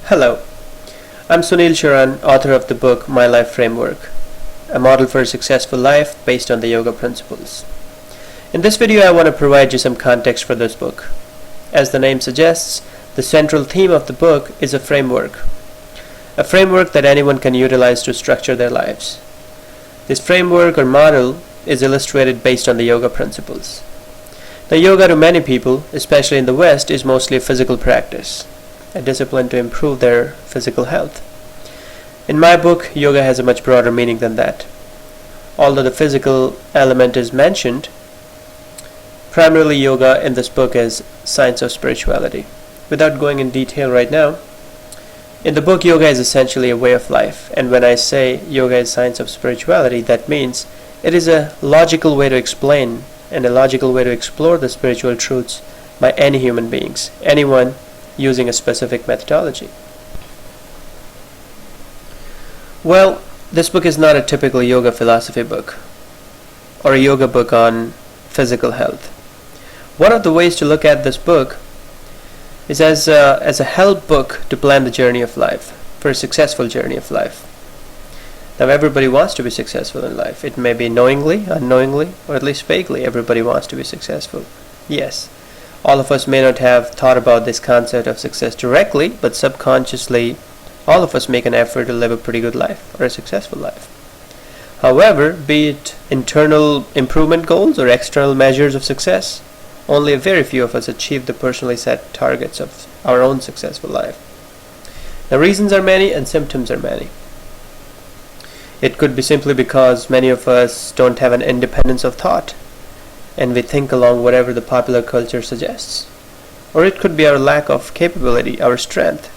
Hello, I'm Sunil Sharan, author of the book myLife Framework, a model for a successful life based on the yoga principles. In this video, I want to provide you some context for this book. As the name suggests, the central theme of the book is a framework that anyone can utilize to structure their lives. This framework or model is illustrated based on the yoga principles. The yoga to many people, especially in the West, is mostly a physical practice, a discipline to improve their physical health. In my book, yoga has a much broader meaning than that. Although the physical element is mentioned, primarily yoga in this book is science of spirituality. Without going in detail right now, in the book, yoga is essentially a way of life, and when I say yoga is science of spirituality, that means it is a logical way to explain and a logical way to explore the spiritual truths by any human beings, anyone using a specific methodology. Well, this book is not a typical yoga philosophy book or a yoga book on physical health. One of the ways to look at this book is as a help book to plan the journey of life, for a successful journey of life. Now, everybody wants to be successful in life. It may be knowingly, unknowingly, or at least vaguely, everybody wants to be successful. Yes, all of us may not have thought about this concept of success directly, but subconsciously, all of us make an effort to live a pretty good life, or a successful life. However, be it internal improvement goals or external measures of success, only a very few of us achieve the personally set targets of our own successful life. Now, reasons are many and symptoms are many. It could be simply because many of us don't have an independence of thought, and we think along whatever the popular culture suggests. Or it could be our lack of capability, our strength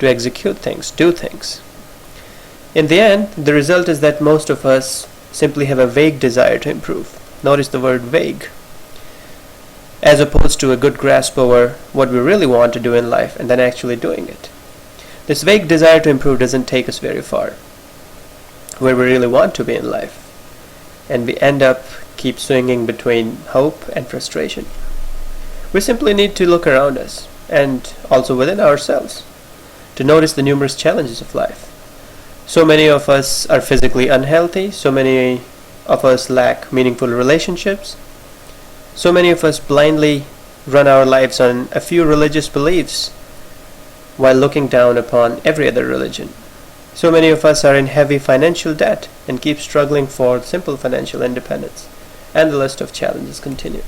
to execute things, do things. In the end, the result is that most of us simply have a vague desire to improve. Notice the word vague, as opposed to a good grasp over what we really want to do in life and then actually doing it. This vague desire to improve doesn't take us very far where we really want to be in life, and we end up keep swinging between hope and frustration. We simply need to look around us and also within ourselves to notice the numerous challenges of life. So many of us are physically unhealthy, so many of us lack meaningful relationships, so many of us blindly run our lives on a few religious beliefs while looking down upon every other religion. So many of us are in heavy financial debt and keep struggling for simple financial independence. And the list of challenges continue.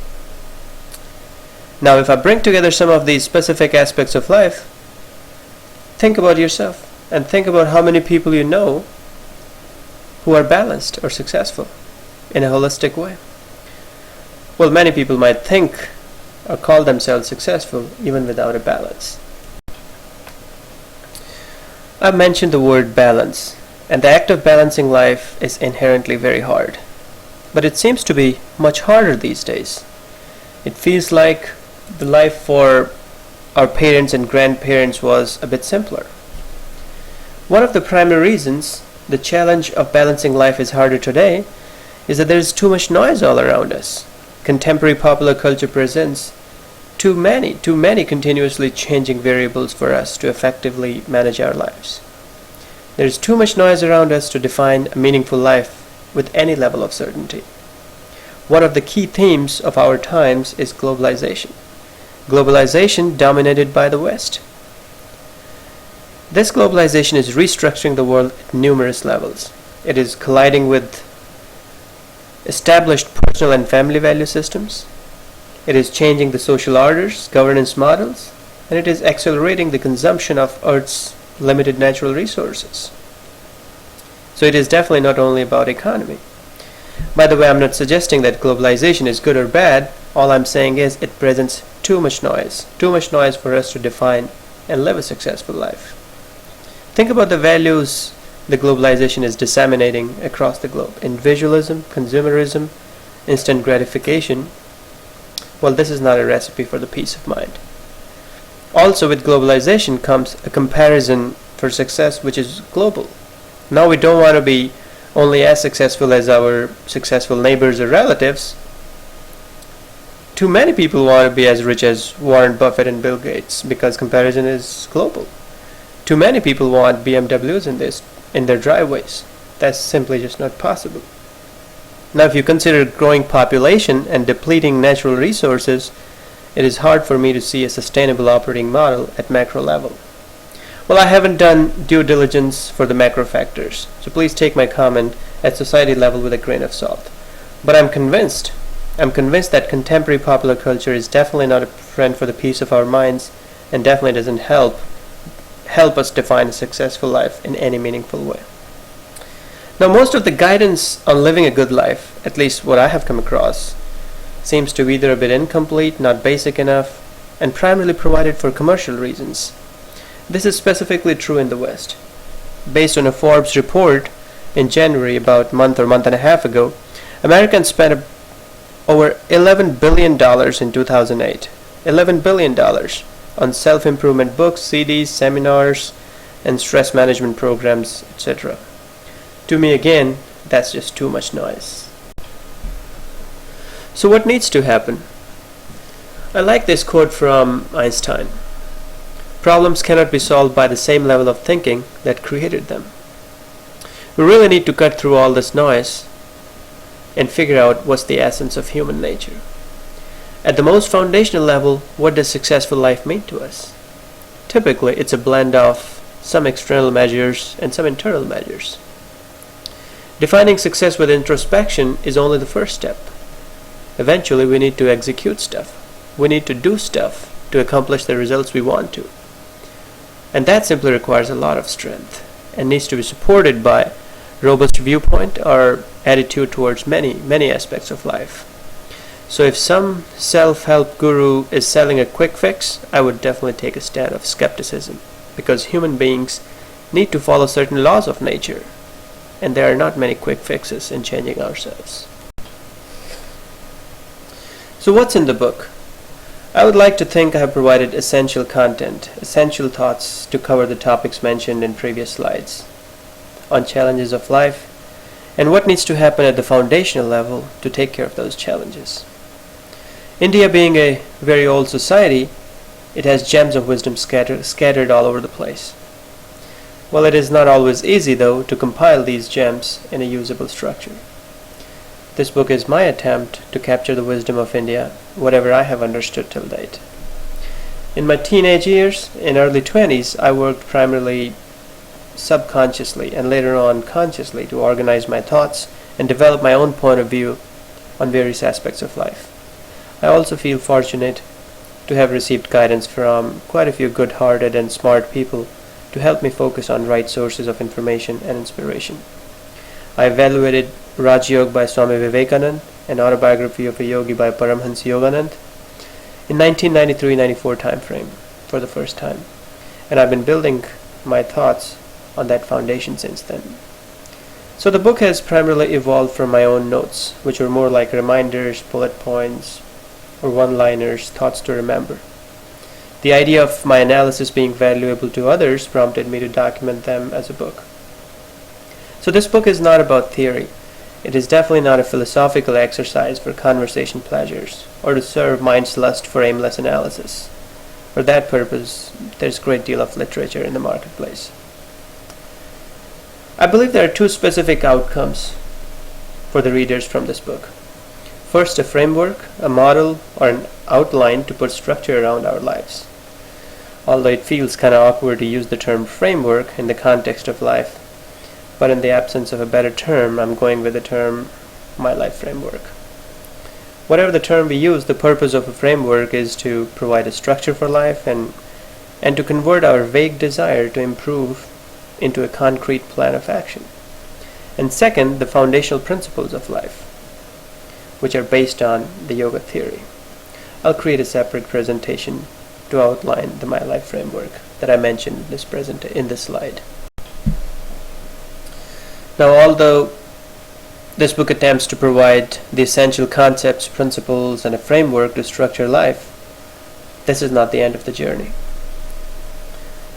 Now, if I bring together some of these specific aspects of life, think about yourself and think about how many people you know who are balanced or successful in a holistic way. Well, many people might think or call themselves successful even without a balance. I've mentioned the word balance, and the act of balancing life is inherently very hard. But it seems to be much harder these days. It feels like the life for our parents and grandparents was a bit simpler. One of the primary reasons the challenge of balancing life is harder today is that there is too much noise all around us. Contemporary popular culture presents too many continuously changing variables for us to effectively manage our lives. There is too much noise around us to define a meaningful life with any level of certainty. One of the key themes of our times is globalization. Globalization dominated by the West. This globalization is restructuring the world at numerous levels. It is colliding with established personal and family value systems. It is changing the social orders, governance models, and it is accelerating the consumption of Earth's limited natural resources. So it is definitely not only about economy. By the way, I'm not suggesting that globalization is good or bad. All I'm saying is it presents too much noise for us to define and live a successful life. Think about the values the globalization is disseminating across the globe. Individualism, consumerism, instant gratification. Well, this is not a recipe for the peace of mind. Also, with globalization comes a comparison for success which is global. Now we don't want to be only as successful as our successful neighbors or relatives. Too many people want to be as rich as Warren Buffett and Bill Gates because comparison is global. Too many people want BMWs in their driveways. That's simply just not possible. Now, if you consider growing population and depleting natural resources, it is hard for me to see a sustainable operating model at macro level. Well, I haven't done due diligence for the macro factors, so please take my comment at society level with a grain of salt. But I'm convinced that contemporary popular culture is definitely not a friend for the peace of our minds, and definitely doesn't help us define a successful life in any meaningful way. Now, most of the guidance on living a good life, at least what I have come across, seems to be either a bit incomplete, not basic enough, and primarily provided for commercial reasons. This is specifically true in the West. Based on a Forbes report in January, about a month and a half ago, Americans spent over $11 billion in 2008. $11 billion on self-improvement books, CDs, seminars, and stress management programs, etc. To me, again, that's just too much noise. So what needs to happen? I like this quote from Einstein. Problems cannot be solved by the same level of thinking that created them. We really need to cut through all this noise and figure out what's the essence of human nature. At the most foundational level, what does successful life mean to us? Typically, it's a blend of some external measures and some internal measures. Defining success with introspection is only the first step. Eventually, we need to execute stuff. We need to do stuff to accomplish the results we want to. And that simply requires a lot of strength and needs to be supported by robust viewpoint or attitude towards many aspects of life. So if some self-help guru is selling a quick fix, I would definitely take a stand of skepticism, because human beings need to follow certain laws of nature, and there are not many quick fixes in changing ourselves. So what's in the book? I would like to think I have provided essential content, essential thoughts to cover the topics mentioned in previous slides on challenges of life and what needs to happen at the foundational level to take care of those challenges. India being a very old society, it has gems of wisdom scattered all over the place. Well, it is not always easy, though, to compile these gems in a usable structure. This book is my attempt to capture the wisdom of India, whatever I have understood till date. In my teenage years, in early 20s, I worked primarily subconsciously and later on consciously to organize my thoughts and develop my own point of view on various aspects of life. I also feel fortunate to have received guidance from quite a few good-hearted and smart people to help me focus on right sources of information and inspiration. I evaluated Raj Yoga by Swami Vivekanand, an autobiography of a yogi by Paramhansa Yoganand, in 1993-94 time frame for the first time, and I've been building my thoughts on that foundation since then. So the book has primarily evolved from my own notes, which were more like reminders, bullet points, or one-liners, thoughts to remember. The idea of my analysis being valuable to others prompted me to document them as a book. So this book is not about theory. It is definitely not a philosophical exercise for conversation pleasures or to serve mind's lust for aimless analysis. For that purpose, there's a great deal of literature in the marketplace. I believe there are two specific outcomes for the readers from this book. First, a framework, a model, or an outline to put structure around our lives. Although it feels kind of awkward to use the term framework in the context of life, but in the absence of a better term, I'm going with the term myLife framework. Whatever the term we use, the purpose of a framework is to provide a structure for life and to convert our vague desire to improve into a concrete plan of action. And second, the foundational principles of life, which are based on the yoga theory. I'll create a separate presentation to outline the myLife framework that I mentioned in this slide. Now, although this book attempts to provide the essential concepts, principles, and a framework to structure life, this is not the end of the journey.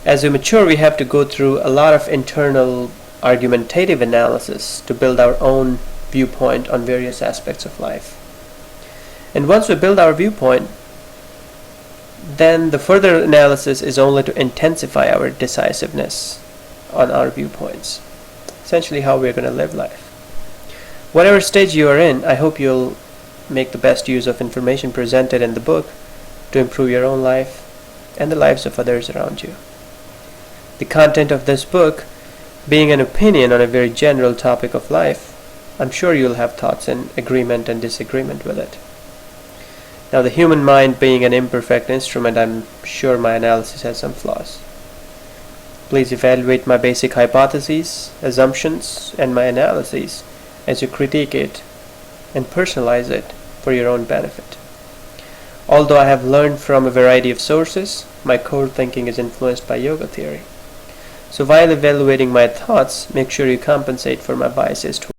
As we mature, we have to go through a lot of internal argumentative analysis to build our own viewpoint on various aspects of life. And once we build our viewpoint, then the further analysis is only to intensify our decisiveness on our viewpoints. Essentially how we're going to live life. Whatever stage you are in, I hope you'll make the best use of information presented in the book to improve your own life and the lives of others around you. The content of this book being an opinion on a very general topic of life, I'm sure you'll have thoughts in agreement and disagreement with it. Now, the human mind being an imperfect instrument, I'm sure my analysis has some flaws. Please evaluate my basic hypotheses, assumptions, and my analyses as you critique it and personalize it for your own benefit. Although I have learned from a variety of sources, my core thinking is influenced by yoga theory. So while evaluating my thoughts, make sure you compensate for my biases